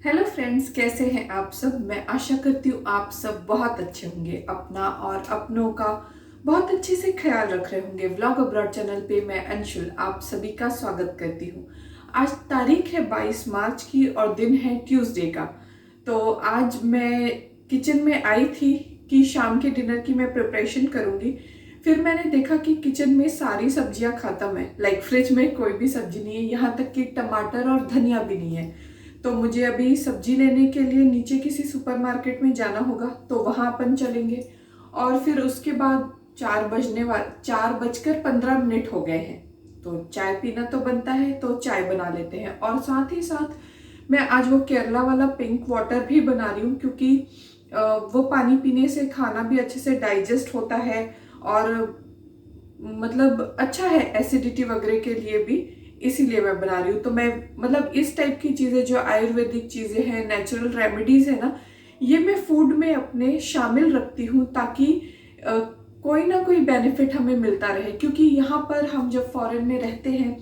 Hello friends, कैसे हैं आप सब। मैं आशा करती हूँ आप सब बहुत अच्छे होंगे, अपना और अपनों का बहुत अच्छे से ख्याल रख रहे होंगे। व्लॉग अब्रॉड चैनल पे मैं अंशुल आप सभी का स्वागत करती हूँ। आज तारीख है 22 मार्च की और दिन है ट्यूसडे का। तो आज मैं किचन में आई थी कि शाम के डिनर की मैं प्रिपरेशन करूँगी। फिर मैंने देखा कि किचन में सारी सब्जियां खत्म है, लाइक फ्रिज में कोई भी सब्जी नहीं है, यहाँ तक कि टमाटर और धनिया भी नहीं है। तो मुझे अभी सब्जी लेने के लिए नीचे किसी सुपरमार्केट में जाना होगा, तो वहाँ अपन चलेंगे। और फिर उसके बाद 4 बजकर 15 मिनट हो गए हैं, तो चाय पीना तो बनता है, तो चाय बना लेते हैं। और साथ ही साथ मैं आज वो केरला वाला पिंक वाटर भी बना रही हूँ, क्योंकि वो पानी पीने से खाना भी अच्छे से डाइजेस्ट होता है और मतलब अच्छा है एसिडिटी वगैरह के लिए भी, इसीलिए मैं बना रही हूँ। तो मैं मतलब इस टाइप की चीज़ें जो आयुर्वेदिक चीज़ें हैं, नेचुरल रेमेडीज है ना, ये मैं फूड में अपने शामिल रखती हूँ, ताकि कोई ना कोई बेनिफिट हमें मिलता रहे। क्योंकि यहाँ पर हम जब फॉरेन में रहते हैं,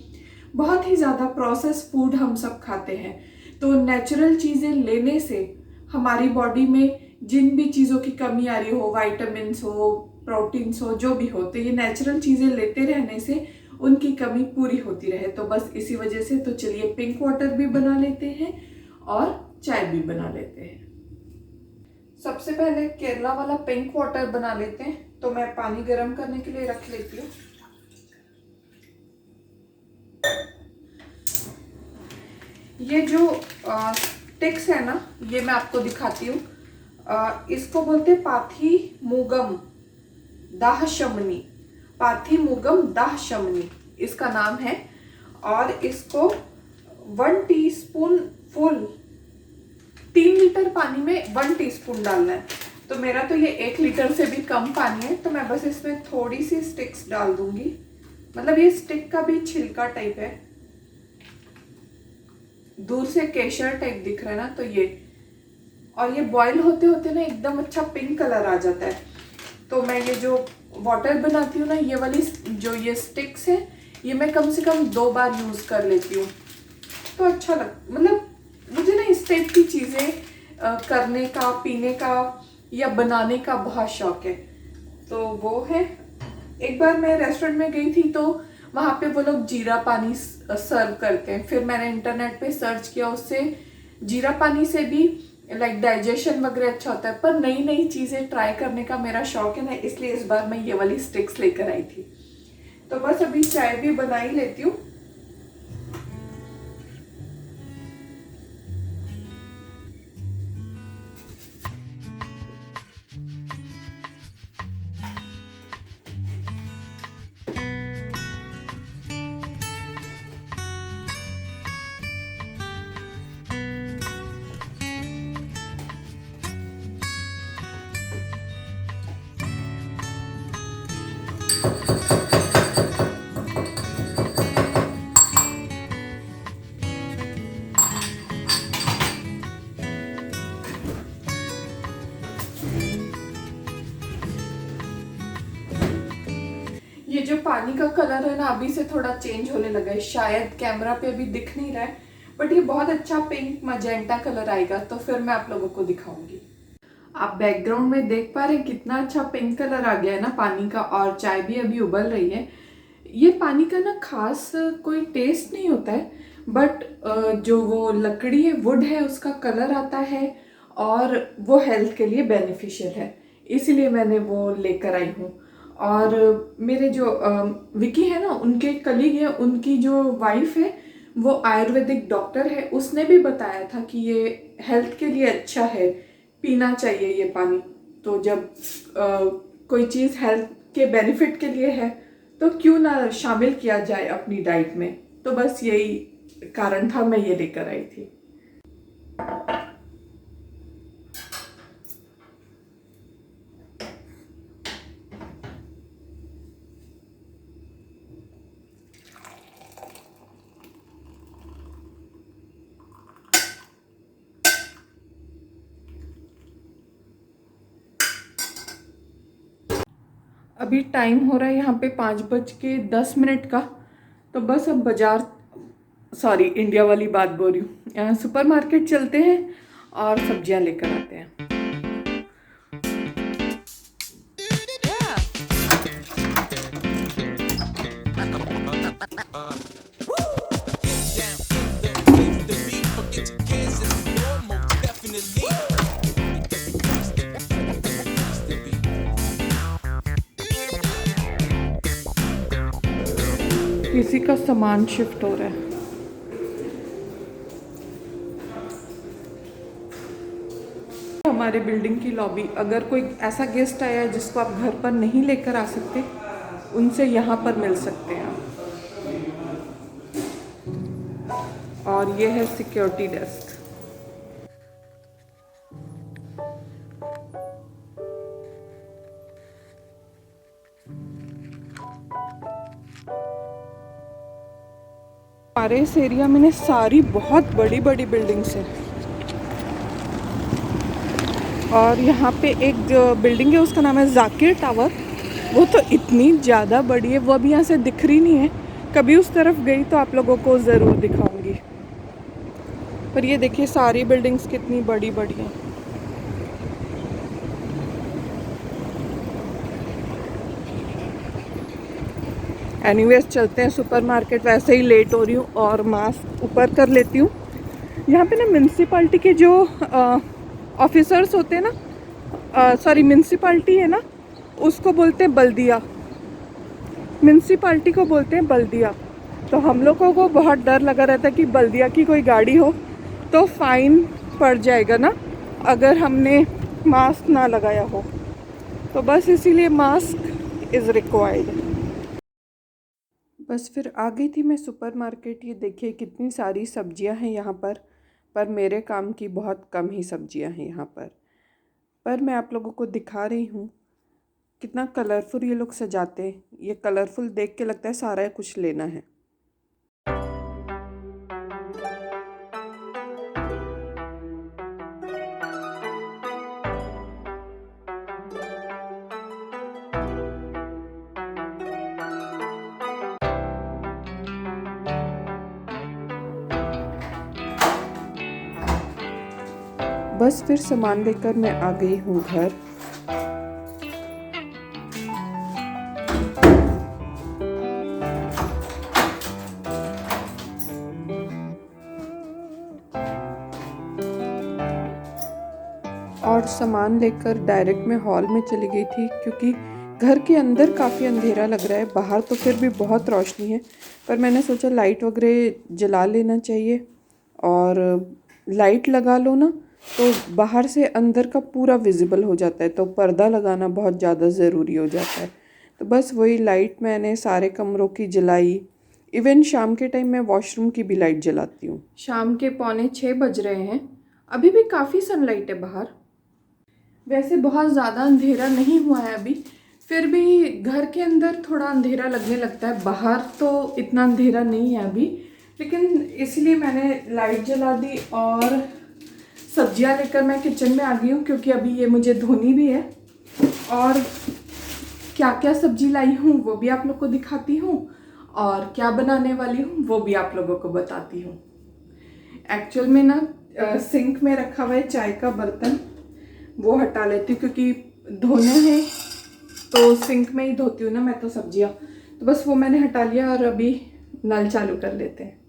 बहुत ही ज़्यादा प्रोसेस फूड हम सब खाते हैं। तो नेचुरल चीज़ें लेने से हमारी बॉडी में जिन भी चीज़ों की कमी आ रही हो, वाइटामिन्स हो, प्रोटीन्स हो, जो भी हो, तो ये नेचुरल चीज़ें लेते रहने से उनकी कमी पूरी होती रहे। तो बस इसी वजह से तो चलिए पिंक वाटर भी बना लेते हैं और चाय भी बना लेते हैं। सबसे पहले केरला वाला पिंक वाटर बना लेते हैं। तो मैं पानी गर्म करने के लिए रख लेती हूँ। ये जो स्टिक्स है ना, ये मैं आपको दिखाती हूँ। इसको बोलते पाथी मुगम दाह शमनी। पाथी मुगम दाह शमनी इसका नाम है। और इसको 1 टीस्पून फुल 3 लीटर पानी में 1 टीस्पून डालना है। तो मेरा तो ये 1 लीटर से भी कम पानी है, तो मैं बस इसमें थोड़ी सी स्टिक्स डाल दूंगी। मतलब ये स्टिक का भी छिलका टाइप है, दूर से केशर टाइप दिख रहा है ना, तो ये। और ये बॉईल होते होते ना एकदम अच्छा पिंक कलर आ जाता है। तो मैं ये जो वाटर बनाती हूँ ना, ये वाली जो ये स्टिक्स है, ये मैं कम से कम 2 बार यूज कर लेती हूँ। तो अच्छा मतलब मुझे ना इस टाइप की चीजें करने का, पीने का या बनाने का बहुत शौक है। तो वो है। एक बार मैं रेस्टोरेंट में गई थी, तो वहां पे वो लोग जीरा पानी सर्व करते हैं। फिर मैंने इंटरनेट पे सर्च किया, उससे जीरा पानी से भी लाइक डाइजेशन वगैरह अच्छा होता है। पर नई नई चीजें ट्राई करने का मेरा शौक है ना, इसलिए इस बार मैं ये वाली स्टिक्स लेकर आई थी। तो बस अभी चाय भी बना ही लेती हूँ। ये जो पानी का कलर है ना, अभी से थोड़ा चेंज होने लगा है। शायद कैमरा पे अभी दिख नहीं रहा है, बट ये बहुत अच्छा पिंक मजेंटा कलर आएगा, तो फिर मैं आप लोगों को दिखाऊंगी। आप बैकग्राउंड में देख पा रहे हैं कितना अच्छा पिंक कलर आ गया है ना पानी का। और चाय भी अभी उबल रही है। ये पानी का ना खास कोई टेस्ट नहीं होता है, बट जो वो लकड़ी है, वुड है, उसका कलर आता है और वो हेल्थ के लिए बेनिफिशियल है, इसीलिए मैंने वो लेकर आई हूँ। और मेरे जो विकी है ना, उनके कलीग है, उनकी जो वाइफ है वो आयुर्वेदिक डॉक्टर है, उसने भी बताया था कि ये हेल्थ के लिए अच्छा है, पीना चाहिए ये पानी। तो जब कोई चीज़ हेल्थ के बेनिफिट के लिए है, तो क्यों ना शामिल किया जाए अपनी डाइट में। तो बस यही कारण था, मैं ये लेकर आई थी। अभी टाइम हो रहा है यहाँ पे 5:10 का। तो बस अब बाजार, सॉरी इंडिया वाली बात बोल रही हूँ, सुपरमार्केट चलते हैं और सब्जियां लेकर आते हैं। किसी का सामान शिफ्ट हो रहा है। हमारे बिल्डिंग की लॉबी, अगर कोई ऐसा गेस्ट आया है जिसको आप घर पर नहीं लेकर आ सकते, उनसे यहाँ पर मिल सकते हैं आप। और ये है सिक्योरिटी डेस्क। हमारे इस एरिया में सारी बहुत बड़ी बड़ी बिल्डिंग्स हैं। और यहाँ पे एक जो बिल्डिंग है उसका नाम है जाकिर टावर। वो तो इतनी ज़्यादा बड़ी है, वो अभी यहाँ से दिख रही नहीं है। कभी उस तरफ गई तो आप लोगों को ज़रूर दिखाऊंगी। पर ये देखिए सारी बिल्डिंग्स कितनी बड़ी बड़ी हैं। एनीवेज चलते हैं सुपरमार्केट। वैसे ही लेट हो रही हूँ और मास्क ऊपर कर लेती हूँ। यहाँ पे ना म्यूनसिपाल्टी के जो ऑफिसर्स होते हैं ना, सॉरी म्यूनसिपाल्टी है ना, उसको बोलते हैं बल्दिया। म्यूनसिपाल्टी को बोलते हैं बल्दिया। तो हम लोगों को बहुत डर लगा रहता है कि बल्दिया की कोई गाड़ी हो तो फाइन पड़ जाएगा ना अगर हमने मास्क ना लगाया हो। तो बस इसीलिए मास्क इज़ रिक्वायर्ड। बस फिर आ गई थी मैं सुपरमार्केट। ये देखिए कितनी सारी सब्जियां हैं यहाँ पर मेरे काम की बहुत कम ही सब्जियां हैं यहाँ पर मैं आप लोगों को दिखा रही हूँ कितना कलरफुल ये लोग सजाते हैं। ये कलरफुल देख के लगता है सारा कुछ लेना है। बस फिर सामान लेकर मैं आ गई हूँ घर। और सामान लेकर डायरेक्ट मैं हॉल में चली गई थी क्योंकि घर के अंदर काफ़ी अंधेरा लग रहा है। बाहर तो फिर भी बहुत रोशनी है, पर मैंने सोचा लाइट वगैरह जला लेना चाहिए। और लाइट लगा लो ना तो बाहर से अंदर का पूरा विजिबल हो जाता है, तो पर्दा लगाना बहुत ज़्यादा ज़रूरी हो जाता है। तो बस वही लाइट मैंने सारे कमरों की जलाई। इवन शाम के टाइम मैं वॉशरूम की भी लाइट जलाती हूँ। शाम के 5:45 बज रहे हैं, अभी भी काफ़ी सनलाइट है बाहर। वैसे बहुत ज़्यादा अंधेरा नहीं हुआ है अभी, फिर भी घर के अंदर थोड़ा अंधेरा लगने लगता है। बाहर तो इतना अंधेरा नहीं है अभी, लेकिन इसलिए मैंने लाइट जला दी और सब्जियां लेकर मैं किचन में आ गई हूँ क्योंकि अभी ये मुझे धोनी भी है। और क्या क्या सब्जी लाई हूँ वो भी आप लोग को दिखाती हूँ और क्या बनाने वाली हूँ वो भी आप लोगों को बताती हूँ। एक्चुअल में ना सिंक में रखा हुआ है चाय का बर्तन, वो हटा लेती हूँ क्योंकि धोने हैं तो सिंक में ही धोती हूँ ना मैं तो सब्जियाँ। तो बस वो मैंने हटा लिया और अभी नल चालू कर लेते हैं।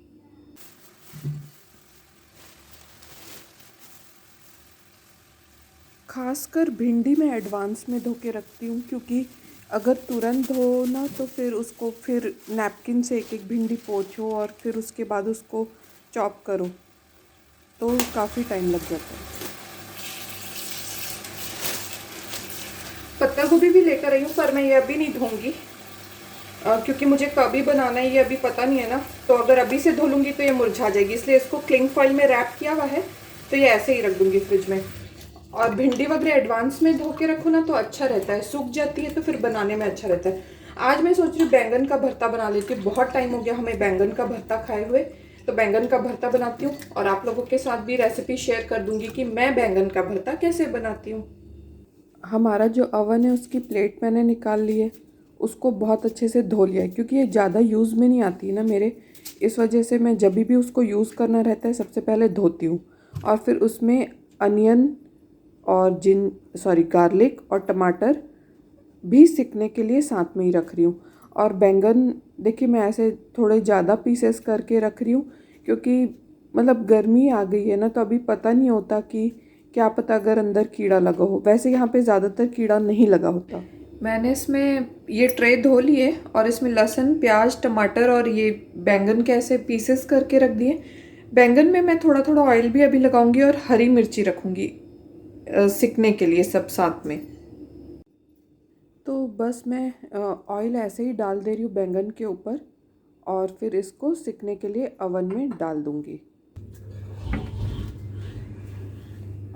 खासकर भिंडी में एडवांस में धो के रखती हूँ क्योंकि अगर तुरंत धो ना तो फिर उसको फिर नैपकिन से एक एक भिंडी पोंछो और फिर उसके बाद उसको चॉप करो तो काफ़ी टाइम लग जाता है। पत्ता गोभी भी लेकर आई हूँ पर मैं ये अभी नहीं धोऊंगी क्योंकि मुझे कभी बनाना है ये अभी पता नहीं है ना। तो अगर अभी से धो लूँगी तो ये मुरझा जाएगी, इसलिए इसको क्लिंग फॉइल में रैप किया हुआ है तो ये ऐसे ही रख दूँगी फ्रिज में। और भिंडी वगैरह एडवांस में धो के रखो ना तो अच्छा रहता है, सूख जाती है तो फिर बनाने में अच्छा रहता है। आज मैं सोच रही हूँ बैंगन का भरता बना लेती हूँ। बहुत टाइम हो गया हमें बैंगन का भरता खाए हुए, तो बैंगन का भरता बनाती हूँ और आप लोगों के साथ भी रेसिपी शेयर कर दूँगी कि मैं बैंगन का भरता कैसे बनाती हूँ। हमारा जो ओवन है उसकी प्लेट मैंने निकाल ली है, उसको बहुत अच्छे से धो लिया है, क्योंकि ये ज़्यादा यूज़ में नहीं आती ना मेरे, इस वजह से मैं जब भी उसको यूज़ करना रहता है सबसे पहले धोती हूँ और फिर उसमें अनियन और गार्लिक और टमाटर भी सिकने के लिए साथ में ही रख रही हूँ। और बैंगन देखिए मैं ऐसे थोड़े ज़्यादा पीसेस करके रख रही हूँ, क्योंकि मतलब गर्मी आ गई है ना, तो अभी पता नहीं होता कि क्या पता अगर अंदर कीड़ा लगा हो। वैसे यहाँ पे ज़्यादातर कीड़ा नहीं लगा होता। मैंने इसमें ये ट्रे धो लिए और इसमें लहसुन, प्याज, टमाटर और ये बैंगन के ऐसे पीसेस करके रख दिए। बैंगन में मैं थोड़ा थोड़ा ऑयल भी अभी लगाऊंगी और हरी मिर्ची रखूँगी सिकने के लिए सब साथ में। तो बस मैं ऑयल ऐसे ही डाल दे रही हूँ बैंगन के ऊपर और फिर इसको सिकने के लिए अवन में डाल दूँगी।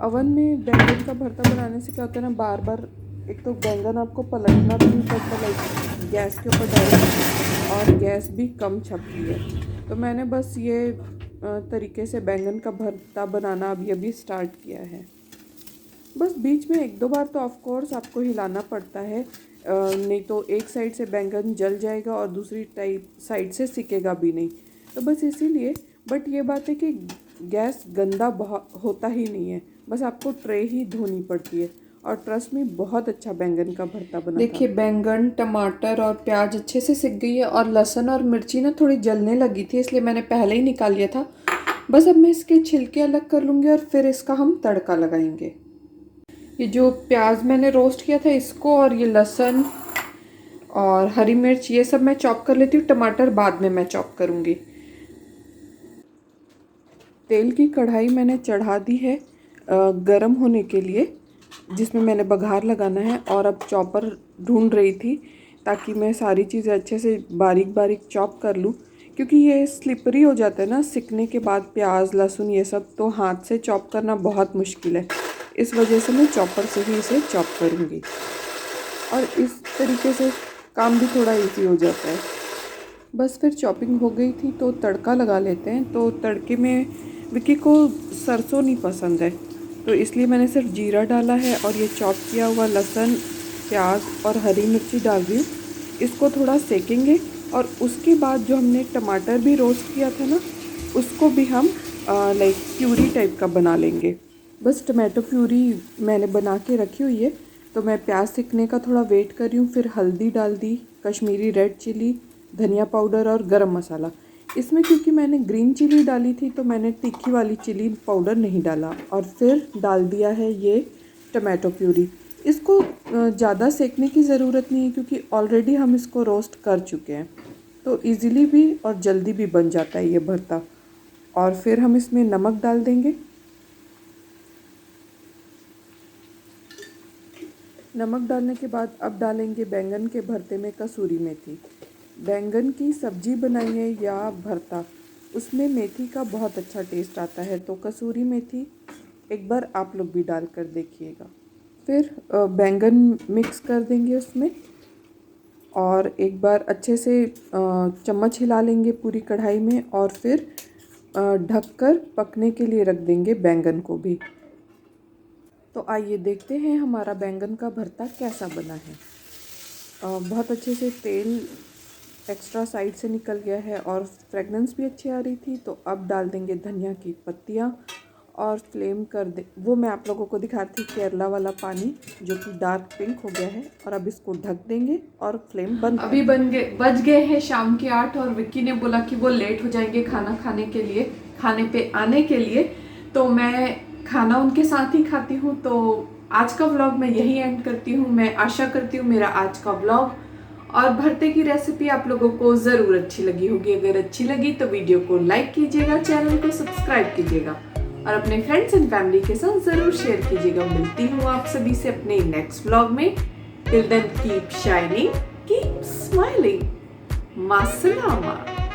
अवन में बैंगन का भरता बनाने से क्या होता है ना, बार बार एक तो बैंगन आपको पलटना भी नहीं पड़ता, लाइक गैस के ऊपर डायरेक्ट, और गैस भी कम छपती है। तो मैंने बस ये तरीके से बैंगन का भरता बनाना अभी स्टार्ट किया है। बस बीच में एक दो बार तो ऑफ कोर्स आपको हिलाना पड़ता है, नहीं तो एक साइड से बैंगन जल जाएगा और दूसरी साइड से सिकेगा भी नहीं। तो बस इसीलिए, बट ये बात है कि गैस गंदा बहुत होता ही नहीं है, बस आपको ट्रे ही धोनी पड़ती है। और ट्रस्ट में बहुत अच्छा बैंगन का भरता बना। देखिए बैंगन, टमाटर और प्याज अच्छे से सिक गई है और लहसुन और मिर्ची ना थोड़ी जलने लगी थी, इसलिए मैंने पहले ही निकाल लिया था। बस अब मैं इसके छिलके अलग कर लूँगी और फिर इसका हम तड़का लगाएंगे। ये जो प्याज मैंने रोस्ट किया था इसको, और ये लहसुन और हरी मिर्च ये सब मैं चॉप कर लेती हूँ, टमाटर बाद में मैं चॉप करूँगी। तेल की कढ़ाई मैंने चढ़ा दी है गरम होने के लिए, जिसमें मैंने बघार लगाना है। और अब चॉपर ढूंढ रही थी ताकि मैं सारी चीज़ें अच्छे से बारीक बारीक चॉप कर लूँ, क्योंकि ये स्लिपरी हो जाता है ना सिकने के बाद प्याज, लहसुन ये सब, तो हाथ से चॉप करना बहुत मुश्किल है। इस वजह से मैं चॉपर से ही इसे चॉप करूँगी और इस तरीके से काम भी थोड़ा इजी हो जाता है। बस फिर चॉपिंग हो गई थी तो तड़का लगा लेते हैं। तो तड़के में विक्की को सरसों नहीं पसंद है, तो इसलिए मैंने सिर्फ जीरा डाला है और ये चॉप किया हुआ लहसुन, प्याज और हरी मिर्ची डाल दी हूँ। इसको थोड़ा सेकेंगे और उसके बाद जो हमने टमाटर भी रोस्ट किया था ना, उसको भी हम लाइक प्यूरी टाइप का बना लेंगे। बस टमाटो प्यूरी मैंने बना के रखी हुई है, तो मैं प्याज सिकने का थोड़ा वेट कर रही हूँ। फिर हल्दी डाल दी, कश्मीरी रेड चिली, धनिया पाउडर और गरम मसाला। इसमें क्योंकि मैंने ग्रीन चिली डाली थी तो मैंने तीखी वाली चिली पाउडर नहीं डाला। और फिर डाल दिया है ये टमाटो प्यूरी। इसको ज़्यादा सेकने की ज़रूरत नहीं है, क्योंकि ऑलरेडी हम इसको रोस्ट कर चुके हैं, तो इजीली भी और जल्दी भी बन जाता है ये भरता। और फिर हम इसमें नमक डाल देंगे। नमक डालने के बाद अब डालेंगे बैंगन के भरते में कसूरी मेथी। बैंगन की सब्जी बनाई है या भरता, उसमें मेथी का बहुत अच्छा टेस्ट आता है, तो कसूरी मेथी एक बार आप लोग भी डाल कर देखिएगा। फिर बैंगन मिक्स कर देंगे उसमें और एक बार अच्छे से चम्मच हिला लेंगे पूरी कढ़ाई में, और फिर ढककर पकने के लिए रख देंगे बैंगन को भी। तो आइए देखते हैं हमारा बैंगन का भरता कैसा बना है। बहुत अच्छे से तेल एक्स्ट्रा साइड से निकल गया है और फ्रेगनेंस भी अच्छी आ रही थी। तो अब डाल देंगे धनिया की पत्तियाँ और फ्लेम कर दे, वो मैं आप लोगों को दिखा रही थी केरला वाला पानी जो कि डार्क पिंक हो गया है। और अब इसको ढक देंगे और फ्लेम बंद। अभी बज गए हैं शाम के 8 और विक्की ने बोला कि वो लेट हो जाएंगे खाना खाने के लिए, खाने पे आने के लिए, तो मैं खाना उनके साथ ही खाती हूँ। तो आज का व्लॉग मैं यही एंड करती हूँ। मैं आशा करती हूँ मेरा आज का व्लॉग और भरते की रेसिपी आप लोगों को ज़रूर अच्छी लगी होगी। अगर अच्छी लगी तो वीडियो को लाइक कीजिएगा, चैनल को सब्सक्राइब कीजिएगा और अपने फ्रेंड्स एंड फैमिली के साथ ज़रूर शेयर कीजिएगा। मिलती हूँ आप सभी से अपने नेक्स्ट व्लॉग में। Till then keep shining, keep smiling. मास्सलामा।